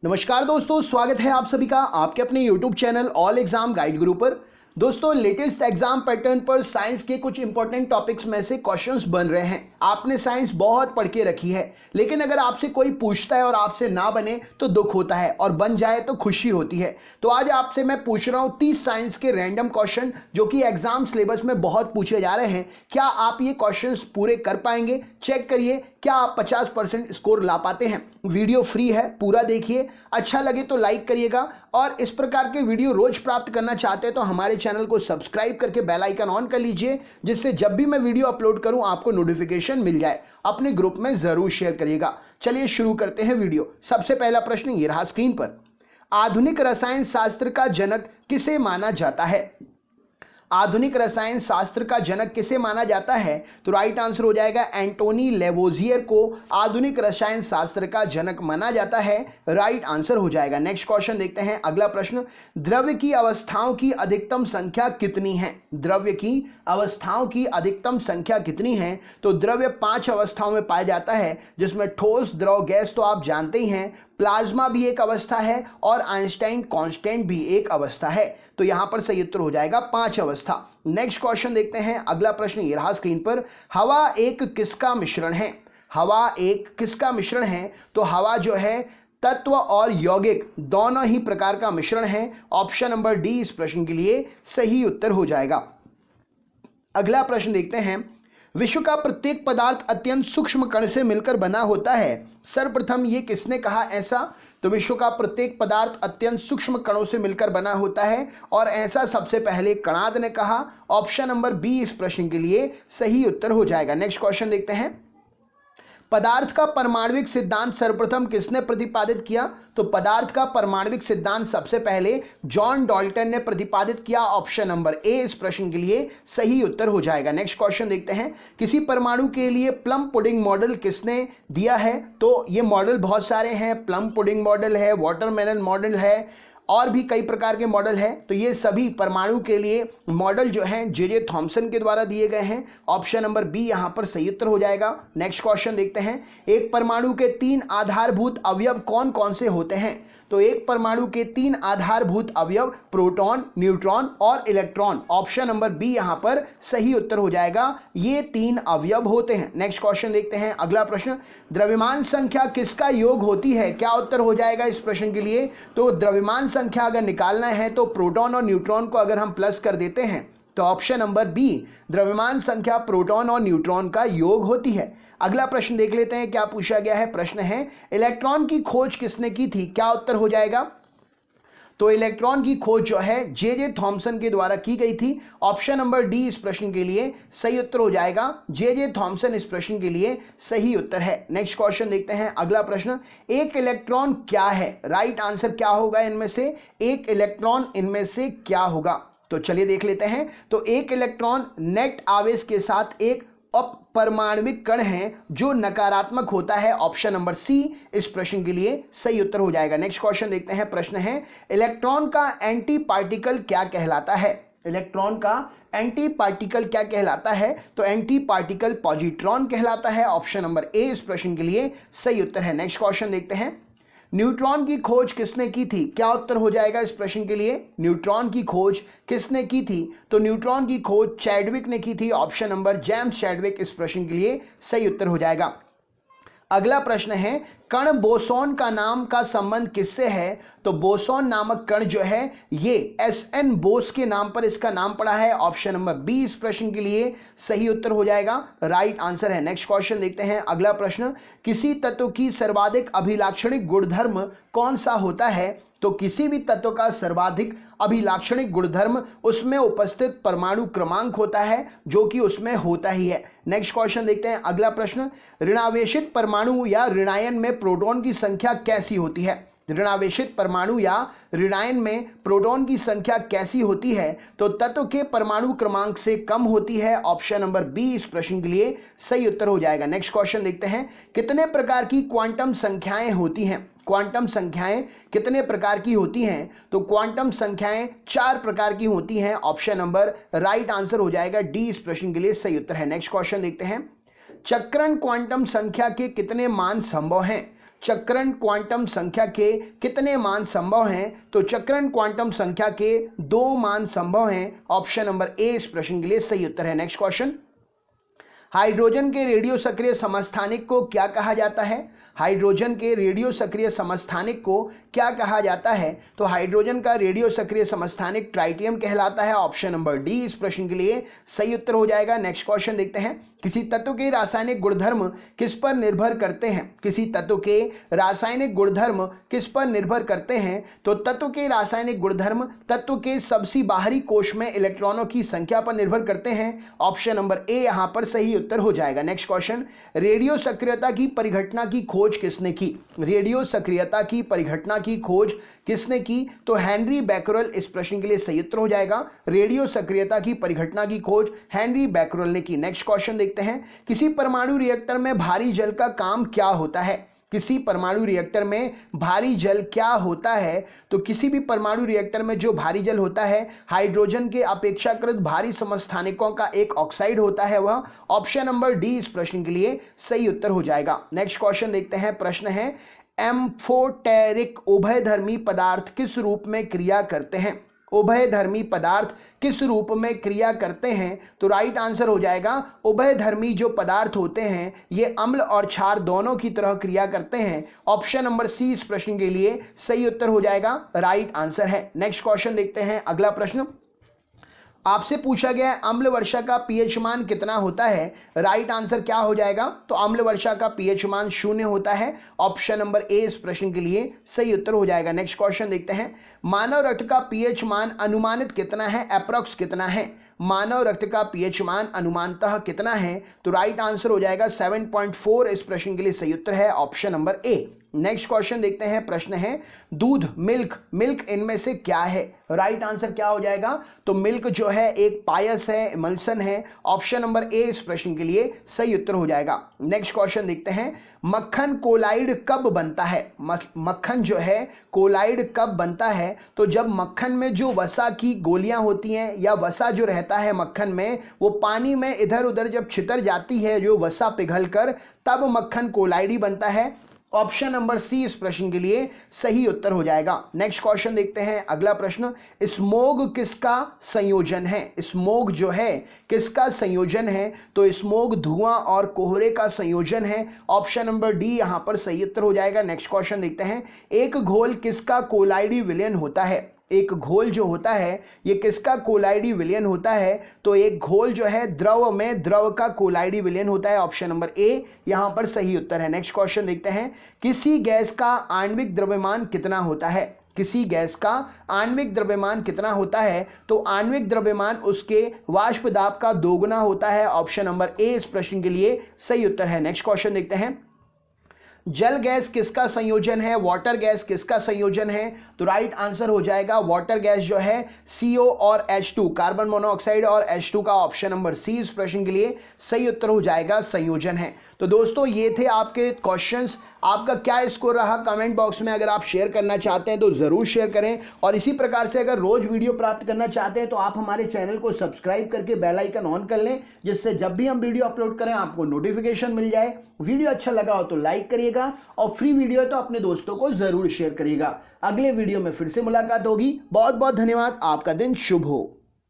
नमस्कार दोस्तों, स्वागत है आप सभी का आपके अपने YouTube channel all exam guide गुरु पर। दोस्तों, लेटेस्ट एग्जाम पैटर्न पर साइंस के कुछ इंपॉर्टेंट टॉपिक्स में से क्वेश्चंस बन रहे हैं। आपने साइंस बहुत पढ़ के रखी है, लेकिन अगर आपसे कोई पूछता है और आपसे ना बने तो दुख होता है और बन जाए तो खुशी होती है। तो आज आपसे मैं पूछ रहा हूं 30 साइंस के रैंडम क्वेश्चन जो कि एग्जाम सिलेबस में बहुत पूछे जा रहे हैं। क्या आप ये क्वेश्चंस पूरे कर पाएंगे? चेक करिए क्या आप 50% स्कोर ला पाते हैं। वीडियो फ्री है, पूरा देखिए, अच्छा लगे तो लाइक करिएगा और इस प्रकार के वीडियो रोज प्राप्त करना चाहते हैं तो हमारे चैनल को सब्सक्राइब करके बेल आइकन ऑन कर लीजिए, जिससे जब भी मैं वीडियो अपलोड करूं आपको नोटिफिकेशन मिल जाए। अपने ग्रुप में जरूर शेयर करिएगा। चलिए शुरू करते हैं वीडियो। सबसे पहला प्रश्न ये रहा स्क्रीन पर। आधुनिक रसायन शास्त्र का जनक किसे माना जाता है? आधुनिक रसायन शास्त्र का जनक किसे माना जाता है? तो राइट आंसर हो जाएगा एंटोनी लेवोजियर को आधुनिक रसायन शास्त्र का जनक माना जाता है। राइट आंसर हो जाएगा। नेक्स्ट क्वेश्चन देखते हैं, अगला प्रश्न। द्रव्य की अवस्थाओं की अधिकतम संख्या कितनी है? द्रव्य की अवस्थाओं की अधिकतम संख्या कितनी है? तो द्रव्य 5 अवस्थाओं में पाया जाता है, जिसमें ठोस, द्रव, गैस तो आप जानते ही हैं, प्लाज्मा भी एक अवस्था है और आइंस्टाइन कांस्टेंट भी एक अवस्था है। तो यहां पर सही उत्तर हो जाएगा 5 अवस्था। नेक्स्ट क्वेश्चन देखते हैं, अगला प्रश्न ये रहा स्क्रीन पर। हवा एक किसका मिश्रण है? हवा एक किसका मिश्रण है? तो हवा जो है तत्व और यौगिक दोनों ही प्रकार का मिश्रण है। ऑप्शन नंबर डी इस प्रश्न के लिए सही उत्तर हो जाएगा। अगला प्रश्न देखते हैं, विश्व का प्रत्येक पदार्थ अत्यंत सूक्ष्म कण से मिलकर बना होता है। सर्वप्रथम ये किसने कहा ऐसा? तो विश्व का प्रत्येक पदार्थ अत्यंत सूक्ष्म कणों से मिलकर बना होता है और ऐसा सबसे पहले कणाद ने कहा। ऑप्शन नंबर बी इस प्रश्न के लिए सही उत्तर हो जाएगा। नेक्स्ट क्वेश्चन देखते हैं, पदार्थ का परमाणविक सिद्धांत सर्वप्रथम किसने प्रतिपादित किया? तो पदार्थ का परमाणविक सिद्धांत सबसे पहले जॉन डाल्टन ने प्रतिपादित किया। ऑप्शन नंबर ए इस प्रश्न के लिए सही उत्तर हो जाएगा। नेक्स्ट क्वेश्चन देखते हैं, किसी परमाणु के लिए प्लम पुडिंग मॉडल किसने दिया है? तो ये मॉडल बहुत सारे हैं, प्लम पुडिंग मॉडल है, वाटरमेलन मॉडल है और भी कई प्रकार के मॉडल हैं। तो ये सभी परमाणु के लिए मॉडल जो हैं जे थॉमसन के द्वारा दिए गए हैं। ऑप्शन नंबर बी यहाँ पर सही उत्तर हो जाएगा। नेक्स्ट क्वेश्चन देखते हैं, एक परमाणु के 3 आधारभूत अवयव कौन कौन से होते हैं? तो एक परमाणु के 3 आधारभूत अवयव प्रोटॉन, न्यूट्रॉन और इलेक्ट्रॉन। ऑप्शन नंबर बी यहाँ पर सही उत्तर हो जाएगा, ये 3 अवयव होते हैं। नेक्स्ट क्वेश्चन देखते हैं, अगला प्रश्न। द्रव्यमान संख्या किसका योग होती है? क्या उत्तर हो जाएगा इस प्रश्न के लिए? तो द्रव्यमान संख्या अगर निकालना है तो प्रोटॉन और न्यूट्रॉन को अगर हम प्लस कर देते हैं तो ऑप्शन नंबर बी द्रव्यमान संख्या प्रोटॉन और न्यूट्रॉन का योग होती है। अगला प्रश्न देख लेते हैं क्या पूछा गया है। प्रश्न है, इलेक्ट्रॉन की खोज किसने की थी? क्या उत्तर हो जाएगा? तो इलेक्ट्रॉन की खोज जो है जे थॉमसन के द्वारा की गई थी। ऑप्शन नंबर डी इस प्रश्न के लिए सही उत्तर हो जाएगा। जे थॉमसन इस प्रश्न के लिए सही उत्तर है। नेक्स्ट क्वेश्चन देखते हैं, अगला प्रश्न। एक इलेक्ट्रॉन क्या है? राइट आंसर क्या होगा इनमें से? एक इलेक्ट्रॉन इनमें से क्या होगा? तो चलिए देख लेते हैं। तो एक इलेक्ट्रॉन नेट आवेश के साथ एक अपरमाणविक कण है जो नकारात्मक होता है। ऑप्शन नंबर सी इस प्रश्न के लिए सही उत्तर हो जाएगा। नेक्स्ट क्वेश्चन देखते हैं, प्रश्न है, इलेक्ट्रॉन का एंटी पार्टिकल क्या कहलाता है? इलेक्ट्रॉन का एंटी पार्टिकल क्या कहलाता है? तो एंटी पार्टिकल पॉजिट्रॉन कहलाता है। ऑप्शन नंबर ए इस प्रश्न के लिए सही उत्तर है। नेक्स्ट क्वेश्चन देखते हैं, न्यूट्रॉन की खोज किसने की थी? क्या उत्तर हो जाएगा इस प्रश्न के लिए? न्यूट्रॉन की खोज किसने की थी? तो न्यूट्रॉन की खोज चैडविक ने की थी। ऑप्शन नंबर जेम्स चैडविक इस प्रश्न के लिए सही उत्तर हो जाएगा। अगला प्रश्न है, कण बोसोन का नाम का संबंध किससे है? तो बोसोन नामक कण जो है ये एसएन बोस के नाम पर इसका नाम पड़ा है। ऑप्शन नंबर बी इस प्रश्न के लिए सही उत्तर हो जाएगा, राइट आंसर है। नेक्स्ट क्वेश्चन देखते हैं, अगला प्रश्न। किसी तत्व की सर्वाधिक अभिलाक्षणिक गुणधर्म कौन सा होता है? तो किसी भी तत्व का सर्वाधिक अभिलाक्षणिक गुणधर्म उसमें उपस्थित परमाणु क्रमांक होता है, जो कि उसमें होता ही है। नेक्स्ट क्वेश्चन देखते हैं, अगला प्रश्न। ऋणावेशित परमाणु या ऋणायन में प्रोटॉन की संख्या कैसी होती है? ऋणावेशित परमाणु या ऋणायन में प्रोटॉन की संख्या कैसी होती है? तो तत्व के परमाणु क्रमांक से कम होती है। ऑप्शन नंबर बी इस प्रश्न के लिए सही उत्तर हो जाएगा। नेक्स्ट क्वेश्चन देखते हैं, कितने प्रकार की क्वांटम संख्याएं होती हैं? क्वांटम संख्याएं कितने प्रकार की होती हैं? तो क्वांटम संख्याएं 4 प्रकार की होती हैं। ऑप्शन नंबर राइट आंसर हो जाएगा डी इस प्रश्न के लिए सही उत्तर है। नेक्स्ट क्वेश्चन देखते हैं, चक्रण क्वांटम संख्या के कितने मान संभव हैं? चक्रण क्वांटम संख्या के कितने मान संभव हैं? तो चक्रण क्वांटम संख्या के 2 मान संभव हैं। ऑप्शन नंबर ए इस प्रश्न के लिए सही उत्तर है। नेक्स्ट क्वेश्चन, हाइड्रोजन के रेडियो सक्रिय समस्थानिक को क्या कहा जाता है? हाइड्रोजन के रेडियो सक्रिय समस्थानिक को क्या कहा जाता है? तो हाइड्रोजन का रेडियो सक्रिय समस्थानिक ट्राइटियम कहलाता है। ऑप्शन नंबर डी इस प्रश्न के लिए सही उत्तर हो जाएगा। नेक्स्ट क्वेश्चन देखते हैं, किसी तत्व के रासायनिक गुणधर्म किस पर निर्भर करते हैं? किसी तत्व के रासायनिक गुणधर्म किस पर निर्भर करते हैं? तो तत्व के रासायनिक गुणधर्म तत्व के सबसे बाहरी कोश में इलेक्ट्रॉनों की संख्या पर निर्भर करते हैं। ऑप्शन नंबर ए यहां पर सही उत्तर हो जाएगा। नेक्स्ट क्वेश्चन, रेडियो सक्रियता की परिघटना की खोज किसने की? रेडियो सक्रियता की परिघटना की खोज किसने की? तो हेनरी बैकरल इस प्रश्न के लिए सही उत्तर हो जाएगा। रेडियो सक्रियता की परिघटना की खोज हेनरी बैकरल ने की। नेक्स्ट क्वेश्चन देखते हैं, किसी परमाणु रिएक्टर में भारी जल का काम क्या होता है? किसी परमाणु रिएक्टर में भारी जल क्या होता है? तो किसी भी परमाणु रिएक्टर में जो भारी जल होता है हाइड्रोजन के अपेक्षाकृत भारी समस्थानिकों का एक ऑक्साइड होता है वह। ऑप्शन नंबर डी इस प्रश्न के लिए सही उत्तर हो जाएगा। नेक्स्ट क्वेश्चन देखते हैं, प्रश्न है एम्फोटेरिक उभयधर्मी पदार्थ किस रूप में क्रिया करते हैं? उभयधर्मी पदार्थ किस रूप में क्रिया करते हैं? तो राइट आंसर हो जाएगा, उभयधर्मी जो पदार्थ होते हैं ये अम्ल और क्षार दोनों की तरह क्रिया करते हैं। ऑप्शन नंबर सी इस प्रश्न के लिए सही उत्तर हो जाएगा, राइट आंसर है। नेक्स्ट क्वेश्चन देखते हैं, अगला प्रश्न आपसे पूछा गया है, अम्ल वर्षा का पीएच मान कितना होता है? राइट आंसर क्या हो जाएगा? तो अम्ल वर्षा का पीएच मान 0 होता है। ऑप्शन नंबर ए इस प्रश्न के लिए सही उत्तर हो जाएगा। नेक्स्ट क्वेश्चन देखते हैं, मानव रक्त का पीएच मान अनुमानित कितना है? अप्रॉक्स कितना है? मानव रक्त का पीएच मान अनुमानतः कितना है? तो राइट आंसर हो जाएगा 7.4 इस प्रश्न के लिए सही उत्तर है, option number A. Next question देखते हैं, प्रश्न है दूध, मिल्क इनमें से क्या है? राइट आंसर क्या हो जाएगा? तो मिल्क जो है एक पायस है, इमल्सन है। ऑप्शन नंबर ए इस प्रश्न के लिए सही उत्तर हो जाएगा। नेक्स्ट क्वेश्चन देखते हैं, मक्खन कोलाइड कब बनता है? मक्खन जो है कोलाइड कब बनता है? तो जब मक्खन में जो वसा की गोलियां होती हैं या वसा जो रहता है मक्खन में वो पानी में इधर उधर जब छितर जाती है जो वसा पिघलकर, तब मक्खन कोलाइडी बनता है। ऑप्शन नंबर सी इस प्रश्न के लिए सही उत्तर हो जाएगा। नेक्स्ट क्वेश्चन देखते हैं, अगला प्रश्न, स्मोग किसका संयोजन है? स्मोग जो है किसका संयोजन है? तो स्मोग धुआं और कोहरे का संयोजन है। ऑप्शन नंबर डी यहां पर सही उत्तर हो जाएगा। नेक्स्ट क्वेश्चन देखते हैं, एक घोल किसका कोलाइडी विलयन होता है? एक घोल जो होता है ये किसका कोलाइडी विलयन होता है? तो एक घोल जो है द्रव में द्रव का कोलाइडी विलयन होता है। ऑप्शन नंबर ए यहां पर सही उत्तर है। नेक्स्ट क्वेश्चन देखते हैं, किसी गैस का आणविक द्रव्यमान कितना होता है? किसी गैस का आणविक द्रव्यमान कितना होता है? तो आणविक द्रव्यमान उसके वाष्प दाब का दोगुना होता है। ऑप्शन नंबर ए इस प्रश्न के लिए सही उत्तर है। नेक्स्ट क्वेश्चन देखते हैं, जल गैस किसका संयोजन है? वाटर गैस किसका संयोजन है? तो राइट आंसर हो जाएगा, वाटर गैस जो है CO और H2 कार्बन मोनोऑक्साइड और H2 का। ऑप्शन नंबर सी इस प्रश्न के लिए सही उत्तर हो जाएगा, संयोजन है। तो दोस्तों ये थे आपके क्वेश्चंस। आपका क्या स्कोर रहा कमेंट बॉक्स में अगर आप शेयर करना चाहते हैं तो ज़रूर शेयर करें, और इसी प्रकार से अगर रोज़ वीडियो प्राप्त करना चाहते हैं तो आप हमारे चैनल को सब्सक्राइब करके बेल आइकन ऑन कर लें, जिससे जब भी हम वीडियो अपलोड करें आपको नोटिफिकेशन मिल जाए। वीडियो अच्छा लगा हो तो लाइक करिएगा, और फ्री वीडियो है तो अपने दोस्तों को ज़रूर शेयर करिएगा। अगले वीडियो में फिर से मुलाकात होगी। बहुत बहुत धन्यवाद, आपका दिन शुभ हो।